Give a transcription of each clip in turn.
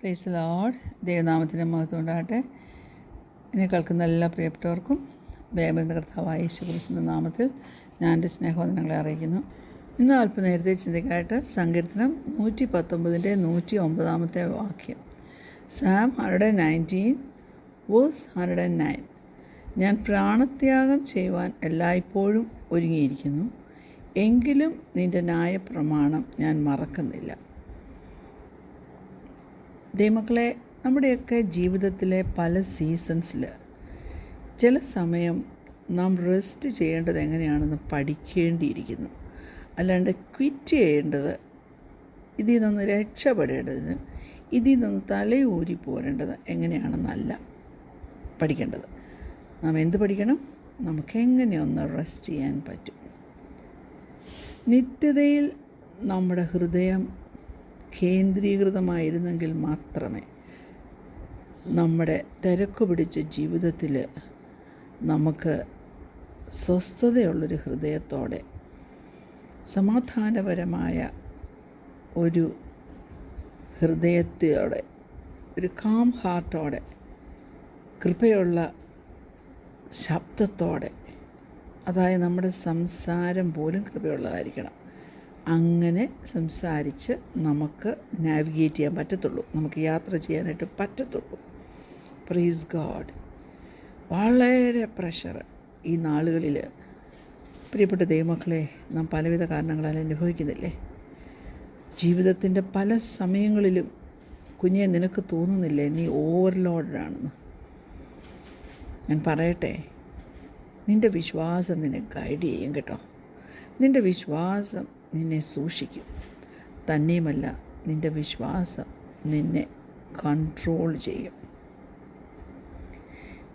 Praise Lord. ദൈവനാമത്തിൻ്റെ മഹത്വം ഉണ്ടാകട്ടെ. എന്നെ കേൾക്കുന്ന എല്ലാ പ്രിയപ്പെട്ടവർക്കും ദൈവബന്ധ കർത്താവായ യേശുക്രിസ്തുവിൻ്റെ നാമത്തിൽ ഞാൻ എൻ്റെ സ്നേഹവന്ദനങ്ങളെ അറിയിക്കുന്നു. ഇന്ന് അല്പം നേരത്തെ ചിന്തയ്ക്കായിട്ട് സങ്കീർത്തനം 119 109 വാക്യം. Psalm 119 verse 109. ഞാൻ പ്രാണത്യാഗം ചെയ്യുവാൻ എല്ലായ്പ്പോഴും ഒരുങ്ങിയിരിക്കുന്നു, എങ്കിലും നിൻ്റെ ന്യായപ്രമാണം ഞാൻ മറക്കുന്നില്ല. ദൈവമക്കളെ, നമ്മുടെയൊക്കെ ജീവിതത്തിലെ പല സീസൺസിൽ ചില സമയം നാം റെസ്റ്റ് ചെയ്യേണ്ടത് എങ്ങനെയാണെന്ന് പഠിക്കേണ്ടിയിരിക്കുന്നു. അല്ലാണ്ട് ക്വിറ്റ് ചെയ്യേണ്ടത്, ഇതിൽ നിന്ന് രക്ഷപ്പെടേണ്ടതിന്, ഇതിൽ നിന്ന് തലയൂരി പോരേണ്ടത് എങ്ങനെയാണെന്നല്ല പഠിക്കേണ്ടത്. നാം എന്ത് പഠിക്കണം? നമുക്കെങ്ങനെയൊന്ന് റെസ്റ്റ് ചെയ്യാൻ പറ്റും. നിത്യതയിൽ നമ്മുടെ ഹൃദയം കേന്ദ്രീകൃതമായിരുന്നെങ്കിൽ മാത്രമേ നമ്മുടെ തിരക്ക് പിടിച്ച ജീവിതത്തിൽ നമുക്ക് സ്വസ്ഥതയുള്ളൊരു ഹൃദയത്തോടെ സമാധാനപരമായ ഒരു ഹൃദയത്തോടെ ഒരു കാം ഹാർട്ടോടെ കൃപയുള്ള ശബ്ദത്തോടെ, അതായത് നമ്മുടെ സംസാരം പോലും കൃപയുള്ളതായിരിക്കണം. അങ്ങനെ സംസാരിച്ച് നമുക്ക് നാവിഗേറ്റ് ചെയ്യാൻ പറ്റത്തുള്ളൂ, നമുക്ക് യാത്ര ചെയ്യാനായിട്ട് പറ്റത്തുള്ളൂ. Praise God. വളരെ പ്രഷർ ഈ നാളുകളിൽ പ്രിയപ്പെട്ട ദൈവമക്കളെ നാം പലവിധ കാരണങ്ങളാൽ അനുഭവിക്കുന്നില്ലേ? ജീവിതത്തിൻ്റെ പല സമയങ്ങളിലും കുഞ്ഞെ നിനക്ക് തോന്നുന്നില്ലേ നീ ഓവർലോഡാണെന്ന്? ഞാൻ പറയട്ടെ, നിൻ്റെ വിശ്വാസം നിന്നെ ഗൈഡ് ചെയ്യും കേട്ടോ. നിൻ്റെ വിശ്വാസം നിന്നെ സൂക്ഷിക്കും. തന്നെയുമല്ല, നിൻ്റെ വിശ്വാസം നിന്നെ കൺട്രോൾ ചെയ്യും.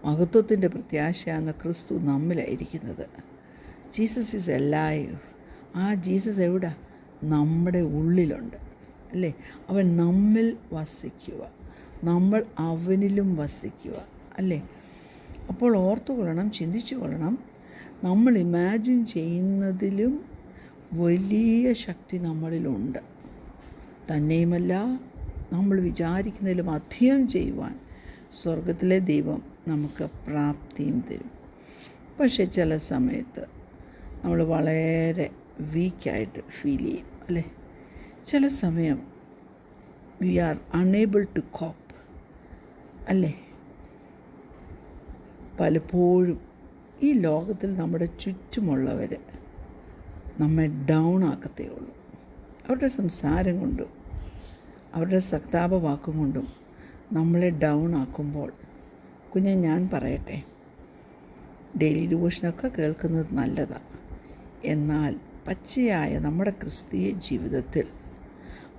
മഹത്വത്തിൻ്റെ പ്രത്യാശയാണ് ക്രിസ്തു നമ്മിലായിരിക്കുന്നത്. Jesus is alive. ആ ജീസസ് എവിടെ? നമ്മുടെ ഉള്ളിലുണ്ട്, അല്ലേ? അവൻ നമ്മിൽ വസിക്കുക, നമ്മൾ അവനിലും വസിക്കുക, അല്ലേ? അപ്പോൾ ഓർത്തുകൊള്ളണം, ചിന്തിച്ചു കൊള്ളണം, നമ്മൾ ഇമാജിൻ ചെയ്യുന്നതിലും വലിയ ശക്തി നമ്മളിലുണ്ട്. തന്നെയുമല്ല, നമ്മൾ വിചാരിക്കുന്നതിലും അധികം ചെയ്യുവാൻ സ്വർഗത്തിലെ ദൈവം നമുക്ക് പ്രാപ്തിയും തരും. പക്ഷേ ചില സമയത്ത് നമ്മൾ വളരെ വീക്കായിട്ട് ഫീൽ ചെയ്യും, അല്ലേ? ചില സമയം we are unable to cope, അല്ലേ? പലപ്പോഴും ഈ ലോകത്തിൽ നമ്മുടെ ചുറ്റുമുള്ളവർ നമ്മെ ഡൗൺ ആക്കത്തേ ഉള്ളൂ. അവരുടെ സംസാരം കൊണ്ടും അവരുടെ സഹതാപവാക്കും കൊണ്ടും നമ്മളെ ഡൗൺ ആക്കുമ്പോൾ, കുഞ്ഞെ ഞാൻ പറയട്ടെ, ഡെയിലി ഡിവോഷനൊക്കെ കേൾക്കുന്നത് നല്ലതാണ്. എന്നാൽ പച്ചയായ നമ്മുടെ ക്രിസ്തീയ ജീവിതത്തിൽ,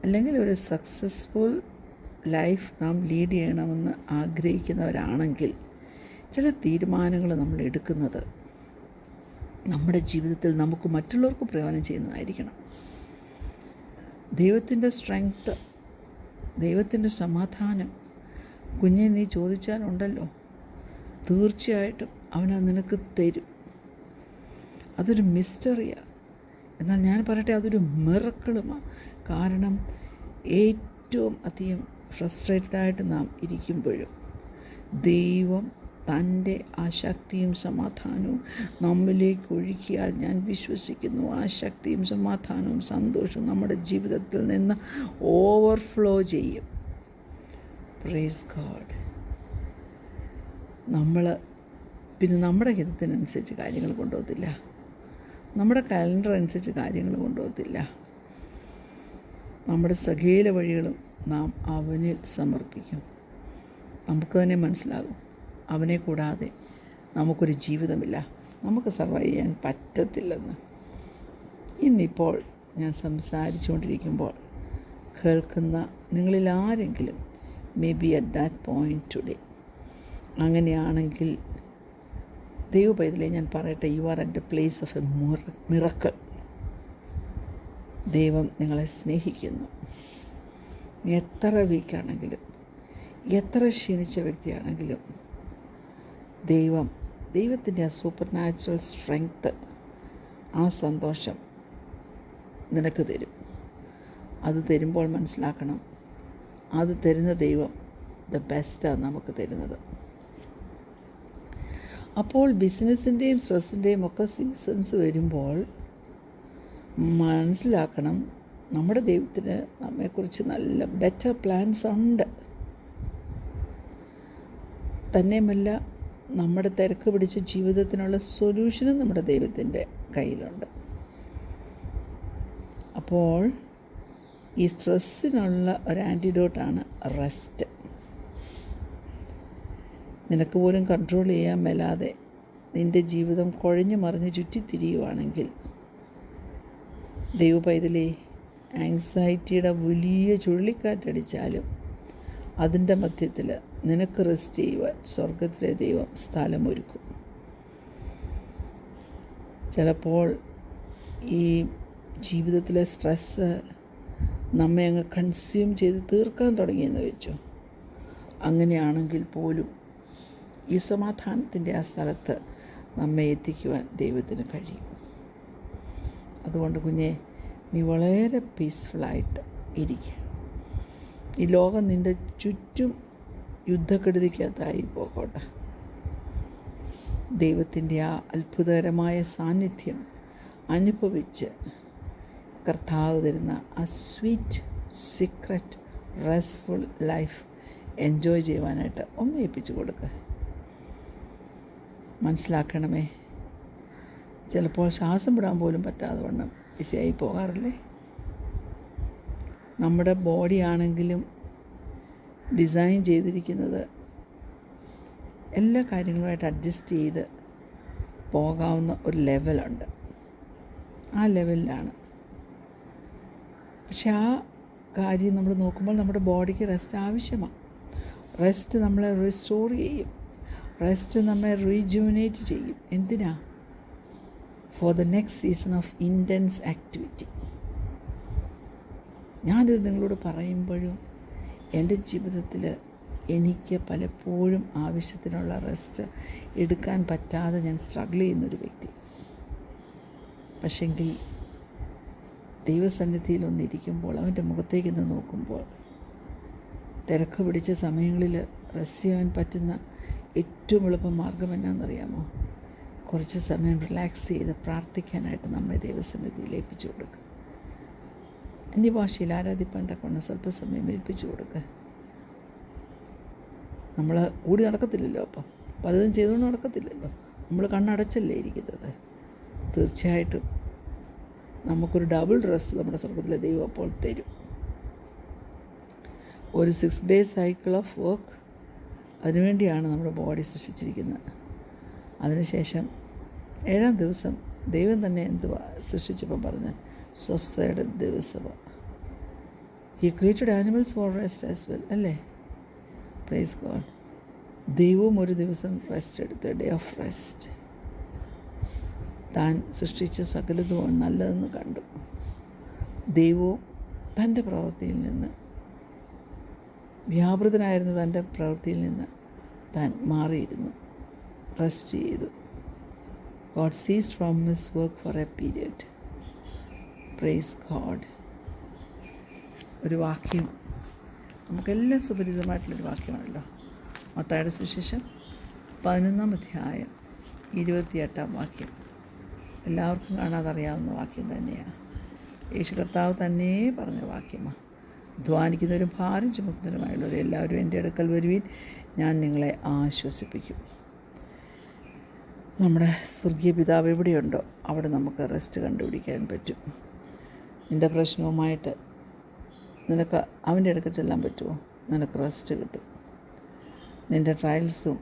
അല്ലെങ്കിൽ ഒരു സക്സസ്ഫുൾ ലൈഫ് നാം ലീഡ് ചെയ്യണമെന്ന് ആഗ്രഹിക്കുന്നവരാണെങ്കിൽ, ചില തീരുമാനങ്ങൾ നമ്മൾ എടുക്കുന്നത് നമ്മുടെ ജീവിതത്തിൽ നമുക്ക് മറ്റുള്ളവർക്ക് പ്രയോജനം ചെയ്യുന്നതായിരിക്കണം. ദൈവത്തിൻ്റെ സ്ട്രെങ്ത്ത്, ദൈവത്തിൻ്റെ സമാധാനം കുഞ്ഞെ നീ ചോദിച്ചാലുണ്ടല്ലോ, തീർച്ചയായിട്ടും അവനത് നിനക്ക് തരും. അതൊരു മിസ്റ്ററിയാണ്. എന്നാൽ ഞാൻ പറയട്ടെ, അതൊരു മിറക്കിളുമാണ്. കാരണം ഏറ്റവും അധികം ഫ്രസ്ട്രേറ്റഡായിട്ട് നാം ഇരിക്കുമ്പോഴും ദൈവം തൻ്റെ ആ ശക്തിയും സമാധാനവും നമ്മിലേക്ക് ഒഴുക്കിയാൽ ഞാൻ വിശ്വസിക്കുന്നു, ആ ശക്തിയും സമാധാനവും സന്തോഷവും നമ്മുടെ ജീവിതത്തിൽ നിന്ന് ഓവർഫ്ലോ ചെയ്യും. Praise God. നമ്മൾ പിന്നെ നമ്മുടെ ഹിതത്തിനനുസരിച്ച് കാര്യങ്ങൾ കൊണ്ടുപോകത്തില്ല, നമ്മുടെ കലണ്ടർ അനുസരിച്ച് കാര്യങ്ങൾ കൊണ്ടുപോകത്തില്ല. നമ്മുടെ സകല വഴികളും നാം അവനിൽ സമർപ്പിക്കും. നമുക്ക് തന്നെ മനസ്സിലാകും, അവനെ കൂടാതെ നമുക്കൊരു ജീവിതമില്ല, നമുക്ക് സർവൈവ് ചെയ്യാൻ പറ്റത്തില്ലെന്ന്. ഇന്നിപ്പോൾ ഞാൻ സംസാരിച്ചുകൊണ്ടിരിക്കുമ്പോൾ കേൾക്കുന്ന നിങ്ങളിൽ ആരെങ്കിലും may be at that point today. അങ്ങനെയാണെങ്കിൽ ദൈവപൈതലേ, ഞാൻ പറയട്ടെ, you are at the place of A miracle. ദൈവം നിങ്ങളെ സ്നേഹിക്കുന്നു. എത്ര വീക്കാണെങ്കിലും, എത്ര ക്ഷീണിച്ച വ്യക്തിയാണെങ്കിലും, ദൈവത്തിൻ്റെ ആ സൂപ്പർ നാച്ചുറൽ സ്ട്രെങ്ത്ത്, ആ സന്തോഷം നിനക്ക് തരും. അത് തരുമ്പോൾ മനസ്സിലാക്കണം, അത് തരുന്ന ദൈവം ദ ബെസ്റ്റാണ് നമുക്ക് തരുന്നത്. അപ്പോൾ ബിസിനസ്സിൻ്റെയും സ്ട്രെസ്സിൻ്റെയും ഒക്കെ സീസൺസ് വരുമ്പോൾ മനസ്സിലാക്കണം, നമ്മുടെ ദൈവത്തിന് നമ്മെക്കുറിച്ച് നല്ല ബെറ്റർ പ്ലാൻസ് ഉണ്ട്. തന്നെയുമല്ല, നമ്മുടെ തിരക്ക് പിടിച്ച ജീവിതത്തിനുള്ള സൊല്യൂഷനും നമ്മുടെ ദൈവത്തിൻ്റെ കയ്യിലുണ്ട്. അപ്പോൾ ഈ സ്ട്രെസ്സിനുള്ള ഒരു ആൻറ്റിഡോട്ടാണ് റെസ്റ്റ്. നിനക്ക് പോലും കൺട്രോൾ ചെയ്യാൻ മേലാതെ നിൻ്റെ ജീവിതം കുഴഞ്ഞു മറിഞ്ഞ് ചുറ്റിത്തിരിയുവാണെങ്കിൽ, ദൈവ പൈതലേ, ആങ്സൈറ്റിയുടെ വലിയ ചുഴലിക്കാറ്റടിച്ചാലും അതിൻ്റെ മധ്യത്തിൽ നിനക്ക് റെസ്റ്റ് ചെയ്യുവാൻ സ്വർഗത്തിലെ ദൈവം സ്ഥലമൊരുക്കും. ചിലപ്പോൾ ഈ ജീവിതത്തിലെ സ്ട്രെസ്സ് നമ്മെ അങ്ങ് കൺസ്യൂം ചെയ്ത് തീർക്കാൻ തുടങ്ങിയെന്ന് വെച്ചു. അങ്ങനെയാണെങ്കിൽ പോലും ഈ സമാധാനത്തിൻ്റെ ആ സ്ഥലത്ത് നമ്മെ എത്തിക്കുവാൻ ദൈവത്തിന് കഴിയും. അതുകൊണ്ട് കുഞ്ഞെ, നീ വളരെ പീസ്ഫുള്ളായിട്ട് ഇരിക്കുക. ഈ ലോകം നിൻ്റെ ചുറ്റും യുദ്ധക്കെടുതിക്കകത്തായി പോകട്ടെ. ദൈവത്തിൻ്റെ ആ അത്ഭുതകരമായ സാന്നിധ്യം അനുഭവിച്ച് കർത്താവ് തരുന്ന ആ sweet secret restful life enjoy ചെയ്യുവാനായിട്ട് ഒന്ന് ഏൽപ്പിച്ചു കൊടുക്കുക. മനസ്സിലാക്കണമേ, ചിലപ്പോൾ ശ്വാസം വിടാൻ പോലും പറ്റാതെ വണ്ണം ബിസിയായി പോകാറില്ലേ? നമ്മുടെ ബോഡി ആണെങ്കിലും ഡിസൈൻ ചെയ്തിരിക്കുന്നത് എല്ലാ കാര്യങ്ങളുമായിട്ട് അഡ്ജസ്റ്റ് ചെയ്ത് പോകാവുന്ന ഒരു ലെവലുണ്ട്. ആ ലെവലിലാണ്. പക്ഷെ ആ കാര്യം നമ്മൾ നോക്കുമ്പോൾ നമ്മുടെ ബോഡിക്ക് റെസ്റ്റ് ആവശ്യമാണ്. റെസ്റ്റ് നമ്മളെ റിസ്റ്റോർ ചെയ്യും. റെസ്റ്റ് നമ്മെ റീജുവിനേറ്റ് ചെയ്യും. എന്തിനാ? For the next season of intense activity. ഞാനിത് നിങ്ങളോട് പറയുമ്പോഴും എൻ്റെ ജീവിതത്തിൽ എനിക്ക് പലപ്പോഴും ആവശ്യത്തിനുള്ള റെസ്റ്റ് എടുക്കാൻ പറ്റാതെ ഞാൻ സ്ട്രഗിൾ ചെയ്യുന്നൊരു വ്യക്തി. പക്ഷെങ്കിൽ ദൈവസന്നിധിയിലൊന്നിരിക്കുമ്പോൾ, അവൻ്റെ മുഖത്തേക്കൊന്ന് നോക്കുമ്പോൾ, തിരക്ക് പിടിച്ച സമയങ്ങളിൽ റെസ്റ്റ് ചെയ്യാൻ പറ്റുന്ന ഏറ്റവും എളുപ്പ മാർഗം എന്നാണെന്നറിയാമോ? കുറച്ച് സമയം റിലാക്സ് ചെയ്ത് പ്രാർത്ഥിക്കാനായിട്ട് നമ്മെ ദൈവസന്നിധിയിൽ ഏൽപ്പിച്ചു കൊടുക്കുക. അന്യഭാഷയിൽ ആരാധിപ്പാൻ തക്കൊണ്ട് സ്വല്പ സമയം ഏൽപ്പിച്ചു കൊടുക്കുക. നമ്മൾ ഓടി നടക്കത്തില്ലല്ലോ, അപ്പം പലതും ചെയ്തുകൊണ്ട് നടക്കത്തില്ലല്ലോ. നമ്മൾ കണ്ണടച്ചല്ലേ ഇരിക്കുന്നത്. തീർച്ചയായിട്ടും നമുക്കൊരു ഡബിൾ റെസ്റ്റ് നമ്മുടെ സ്വർഗത്തിലെ ദൈവം അപ്പോൾ തരും. ഒരു 6 day സൈക്കിൾ ഓഫ് വർക്ക്, അതിനുവേണ്ടിയാണ് നമ്മുടെ ബോഡി സൃഷ്ടിച്ചിരിക്കുന്നത്. അതിനുശേഷം 7ാം ദിവസം ദൈവം തന്നെ എന്തുവാ സൃഷ്ടിച്ചപ്പോൾ പറഞ്ഞ് സ്വസ്ഥയുടെ ദിവസമാണ്. He created animals for rest as well, അല്ലേ? Praise God. ദൈവവും ഒരു ദിവസം റെസ്റ്റ് എടുത്തു, ഡേ ഓഫ് റെസ്റ്റ്. താൻ സൃഷ്ടിച്ച സകലതും നല്ലതെന്ന് കണ്ടു. ദൈവവും തൻ്റെ പ്രവൃത്തിയിൽ നിന്ന്, വ്യാപൃതനായിരുന്ന തൻ്റെ പ്രവൃത്തിയിൽ നിന്ന് താൻ മാറിയിരുന്നു, റെസ്റ്റ് ചെയ്തു. God ceased from his work for A period. Praise God. ഒരു വാക്യം നമുക്കെല്ലാം സുപരിചിതമായിട്ടുള്ളൊരു വാക്യമാണല്ലോ. മത്തായിയുടെ സുവിശേഷം 11-ാം അധ്യായം 28-ാം വാക്യം. എല്ലാവർക്കും കാണാതറിയാവുന്ന വാക്യം തന്നെയാണ്. യേശു കർത്താവ് തന്നെ പറഞ്ഞ വാക്യമാണ്. അധ്വാനിക്കുന്നവരും ഭാരം ചുമക്കുന്നവരുമായുള്ളവർ എല്ലാവരും എൻ്റെ അടുക്കൽ വരുവീൻ, ഞാൻ നിങ്ങളെ ആശ്വസിപ്പിക്കും. നമ്മുടെ സ്വർഗീയ പിതാവ് എവിടെയുണ്ടോ അവിടെ നമുക്ക് റെസ്റ്റ് കണ്ടുപിടിക്കാൻ പറ്റും. നിൻ്റെ പ്രശ്നവുമായിട്ട് നിനക്ക് അവൻ്റെ അടുക്കൽ ചെല്ലാൻ പറ്റുമോ? നിനക്ക് റെസ്റ്റ് കിട്ടും. നിൻ്റെ ട്രയൽസും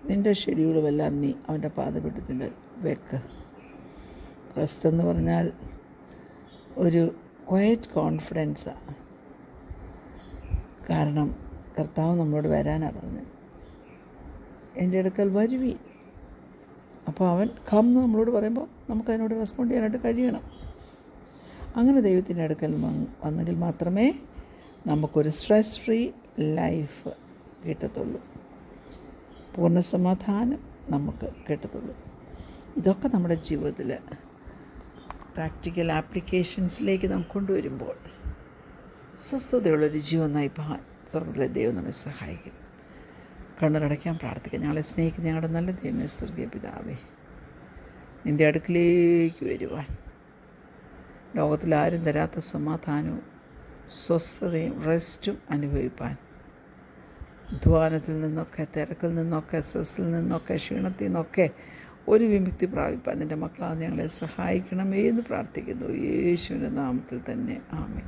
നിൻ്റെ ഷെഡ്യൂളും എല്ലാം നീ അവൻ്റെ പാദപീഠത്തിൽ വെക്ക്. റെസ്റ്റ് എന്ന് പറഞ്ഞാൽ ഒരു ക്വയറ്റ് കോൺഫിഡൻസാണ്. കാരണം കർത്താവ് നമ്മളോട് വരാനാണ് പറഞ്ഞത്. എൻ്റെ അടുക്കൽ വരുവീൻ. അപ്പോൾ അവൻ കം എന്ന് നമ്മളോട് പറയുമ്പോൾ നമുക്കതിനോട് റെസ്പോണ്ട് ചെയ്യാനായിട്ട് കഴിയണം. അങ്ങനെ ദൈവത്തിൻ്റെ അടുക്കൽ വന്നെങ്കിൽ മാത്രമേ നമുക്കൊരു സ്ട്രെസ് ഫ്രീ ലൈഫ് കിട്ടത്തുള്ളൂ. പൂർണ്ണ സമാധാനം നമുക്ക് കിട്ടത്തുള്ളൂ. ഇതൊക്കെ നമ്മുടെ ജീവിതത്തിൽ പ്രാക്ടിക്കൽ ആപ്ലിക്കേഷൻസിലേക്ക് നാം കൊണ്ടുവരുമ്പോൾ സ്വസ്ഥതയുള്ളൊരു ജീവൻ നയിപ്പാൻ സ്വർഗ്ഗത്തിലെ ദൈവം നമ്മെ സഹായിക്കും. കണ്ണുറടയ്ക്കാൻ പ്രാർത്ഥിക്കാം. ഞങ്ങളെ സ്നേഹിക്കുന്ന ഞങ്ങളുടെ നല്ല ദൈവമേ, സ്വർഗീയ പിതാവേ, നിൻ്റെ അടുക്കിലേക്ക് വരുവാൻ, ലോകത്തിലാരും തരാത്ത സമാധാനവും സ്വസ്ഥതയും റെസ്റ്റും അനുഭവിപ്പാൻ, അധ്വാനത്തിൽ നിന്നൊക്കെ, തിരക്കിൽ നിന്നൊക്കെ, സ്ട്രെസ്സിൽ നിന്നൊക്കെ, ക്ഷീണത്തിൽ നിന്നൊക്കെ ഒരു വിമുക്തി പ്രാപിപ്പാൻ നിൻ്റെ മക്കളാണ് ഞങ്ങളെ സഹായിക്കണമേ എന്ന് പ്രാർത്ഥിക്കുന്നു. യേശുവിൻ്റെ നാമത്തിൽ തന്നെ ആമേൻ.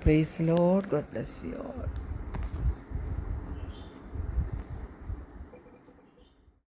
Praise Lord. God bless you all.